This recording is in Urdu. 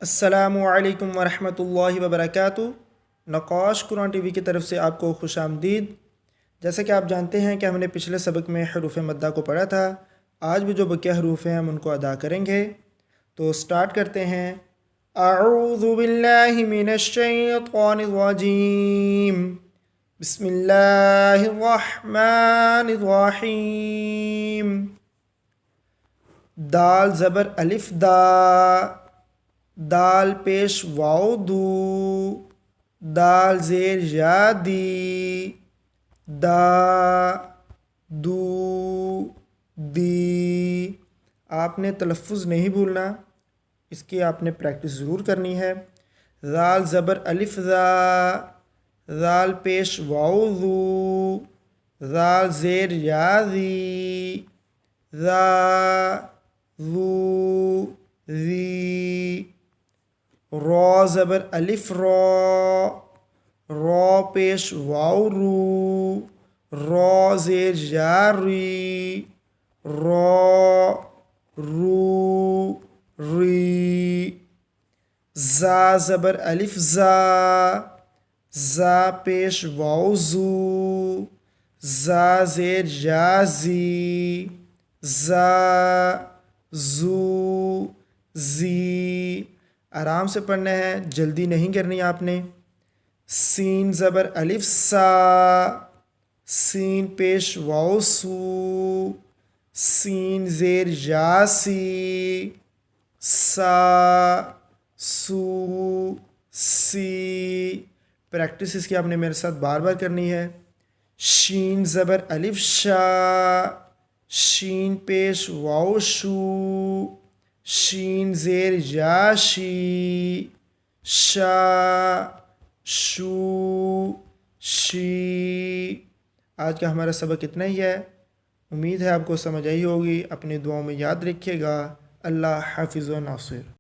السلام علیکم ورحمۃ اللہ وبرکاتہ۔ نقاش قرآن ٹی وی کی طرف سے آپ کو خوش آمدید۔ جیسا کہ آپ جانتے ہیں کہ ہم نے پچھلے سبق میں حروف مدہ کو پڑھا تھا، آج بھی جو بقیہ حروف ہیں ہم ان کو ادا کریں گے۔ تو سٹارٹ کرتے ہیں۔ اعوذ باللہ من الشیطان الرجیم، بسم اللہ الرحمن الرحیم۔ دال زبر الف دا، دال پیش واو دو، دال زیر یا دی، دا دو دی۔ آپ نے تلفظ نہیں بھولنا، اس کی آپ نے پریکٹس ضرور کرنی ہے۔ دال زبر الف دا، دال پیش واو دو، دال زیر یا دی، دا دو دی۔ را زبر الف را، را پیش واو رو، را زیر یا ری، را رو ری۔ زا زبر الف زا، زا پیش واو زو، زا زیر یا زی، زا زو زی۔ آرام سے پڑھنا ہے، جلدی نہیں کرنی آپ نے۔ سین زبر الف سا، سین پیش واو سو، سین زیر یا سی، سا سو سی۔ پریکٹس اس کی آپ نے میرے ساتھ بار بار کرنی ہے۔ شین زبر الف شا، شین پیش واو شو، شین زیر یا شی، شا شو شی۔ آج کا ہمارا سبق اتنا ہی ہے، امید ہے آپ کو سمجھ آئی ہوگی۔ اپنی دعاؤں میں یاد رکھیے گا۔ اللہ حافظ و ناصر۔